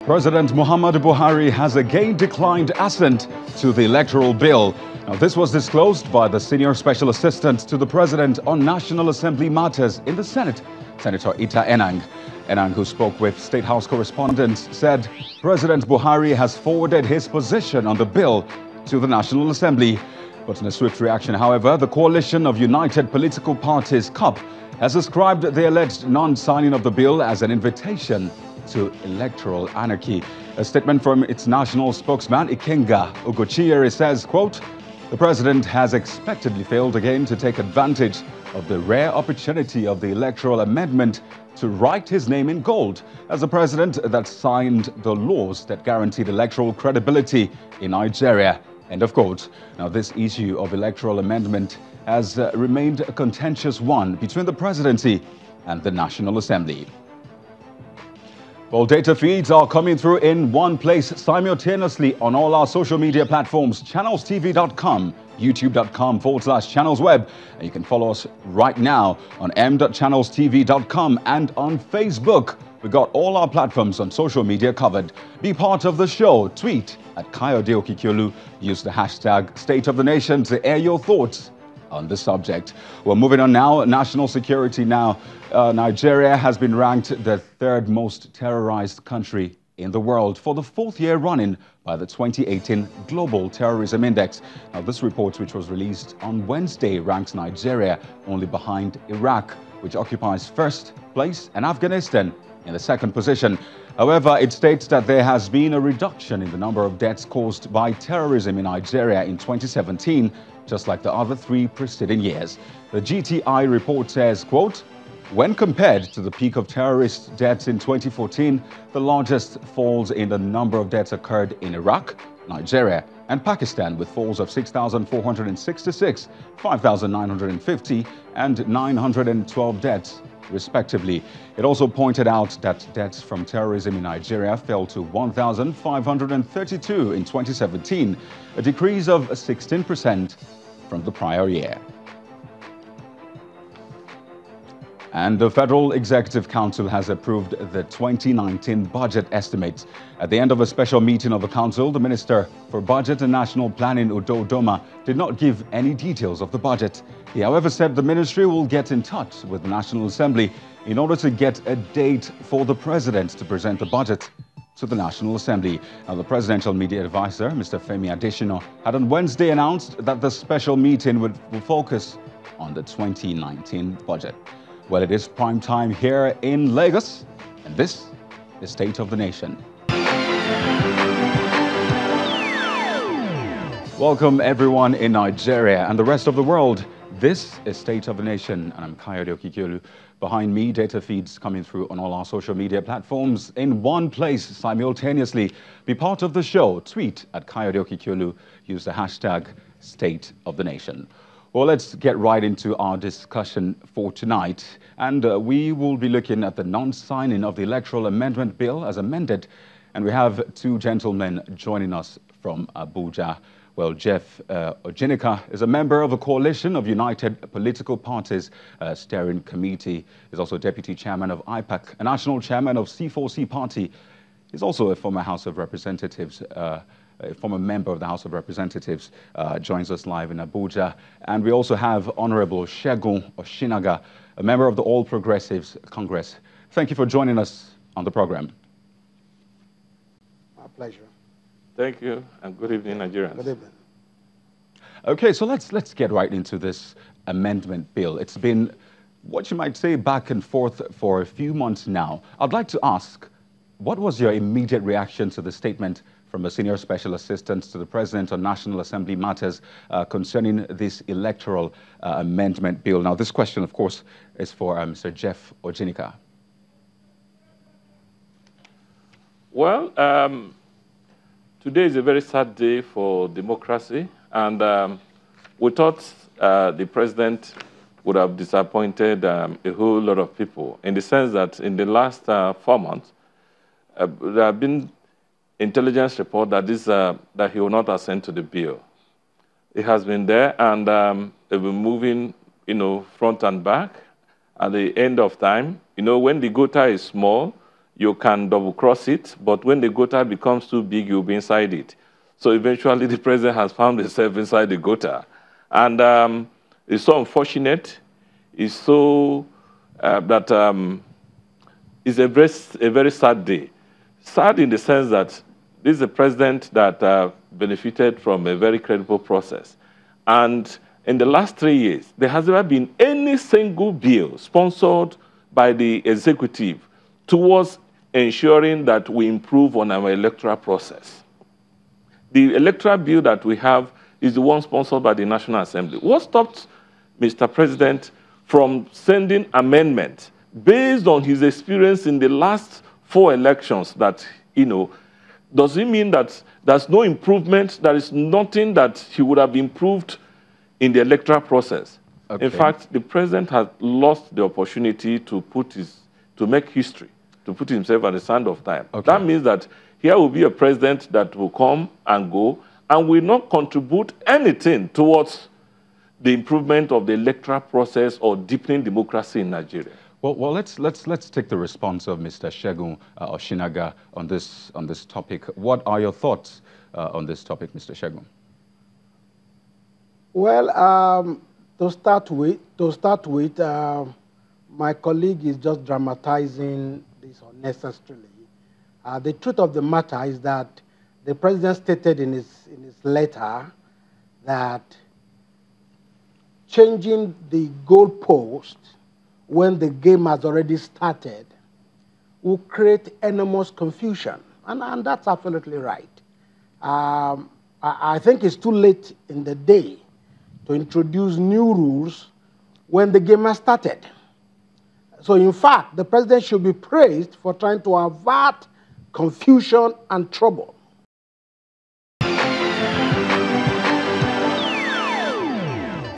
President Muhammadu Buhari has again declined assent to the electoral bill. Now, this was disclosed by the Senior Special Assistant to the President on National Assembly Matters in the Senate, Senator Ita Enang. Enang, who spoke with State House correspondents, said President Buhari has forwarded his position on the bill to the National Assembly. But in a swift reaction, however, the coalition of United Political Parties, CUPP, has ascribed the alleged non-signing of the bill as an invitation to electoral anarchy. A statement from its national spokesman, Ikenga Ugochiere, says, quote, "The president has expectedly failed again to take advantage of the rare opportunity of the electoral amendment to write his name in gold as the president that signed the laws that guaranteed electoral credibility in Nigeria." End of quote. Now, this issue of electoral amendment has remained a contentious one between the presidency and the National Assembly. Well, data feeds are coming through in one place simultaneously on all our social media platforms, channelstv.com, youtube.com/channelsweb. And you can follow us right now on m.channelstv.com and on Facebook. We got all our platforms on social media covered. Be part of the show. Tweet at Kayode Okikiolu. Use the hashtag State of the Nation to air your thoughts on the subject. Well, moving on now, national security now. Nigeria has been ranked the third most terrorized country in the world for the fourth year running by the 2018 Global Terrorism Index. Now, this report, which was released on Wednesday, ranks Nigeria only behind Iraq, which occupies first place, and Afghanistan in the second position. However, it states that there has been a reduction in the number of deaths caused by terrorism in Nigeria in 2017, just like the other three preceding years. The GTI report says, quote, "When compared to the peak of terrorist deaths in 2014, the largest falls in the number of deaths occurred in Iraq, Nigeria, and Pakistan, with falls of 6,466, 5,950, and 912 deaths, respectively." It also pointed out that deaths from terrorism in Nigeria fell to 1,532 in 2017, a decrease of 16% from the prior year. And the Federal Executive Council has approved the 2019 budget estimates. At the end of a special meeting of the Council, the Minister for Budget and National Planning, Udo Doma, did not give any details of the budget. He, however, said the ministry will get in touch with the National Assembly in order to get a date for the President to present the budget to the National Assembly. Now, the Presidential Media Advisor, Mr. Femi Adesina, had on Wednesday announced that the special meeting will focus on the 2019 budget. Well, it is prime time here in Lagos, and this is State of the Nation. Welcome everyone in Nigeria and the rest of the world. This is State of the Nation, and I'm Kayode Okikiolu. Behind me, data feeds coming through on all our social media platforms in one place simultaneously. Be part of the show. Tweet at Kayode Okikiolu. Use the hashtag State of the Nation. Well, let's get right into our discussion for tonight. And we will be looking at the non-signing of the Electoral Amendment Bill as amended. And we have two gentlemen joining us from Abuja. Well, Jeff Ojinika is a member of the Coalition of United Political Parties Steering Committee. He's also Deputy Chairman of IPAC, a National Chairman of C4C Party. He's also a former House of Representatives, a former member of the House of Representatives, joins us live in Abuja. And we also have Honorable Segun Oshinaga, a member of the All Progressives Congress. Thank you for joining us on the program. My pleasure. Thank you, and good evening, Nigerians. Good evening. Okay, so let's get right into this amendment bill. It's been, what you might say, back and forth for a few months now. I'd like to ask, what was your immediate reaction to the statement from a senior special assistant to the President on National Assembly matters concerning this electoral amendment bill? Now, this question, of course, is for Mr. Jeff Ojinika. Well, today is a very sad day for democracy, and we thought the President would have disappointed a whole lot of people, in the sense that in the last 4 months, there have been intelligence report that that he will not assent to the bill. It has been there, and they've been moving, front and back. At the end of time, when the quota is small, you can double-cross it, but when the gutter becomes too big, you'll be inside it. So eventually, the president has found himself inside the gutter. And it's so unfortunate. It's so it's a very sad day. Sad in the sense that this is a president that benefited from a very credible process. And in the last 3 years, there has never been any single bill sponsored by the executive towards ensuring that we improve on our electoral process. The electoral bill that we have is the one sponsored by the National Assembly. What stopped Mr. President from sending amendments based on his experience in the last 4 elections that, does it mean that there's no improvement, there is nothing that he would have improved in the electoral process? Okay. In fact, the president has lost the opportunity to make history, to put himself at the sand of time. Okay. That means that here will be a president that will come and go and will not contribute anything towards the improvement of the electoral process or deepening democracy in Nigeria. Well, let's take the response of Mr. Segun Oshinaga on this topic. What are your thoughts on this topic, Mr. Segun? Well, to start with, my colleague is just dramatizing this unnecessarily. The truth of the matter is that the president stated in his letter that changing the goalpost when the game has already started will create enormous confusion. And that's absolutely right. I think it's too late in the day to introduce new rules when the game has started. So in fact, the president should be praised for trying to avert confusion and trouble.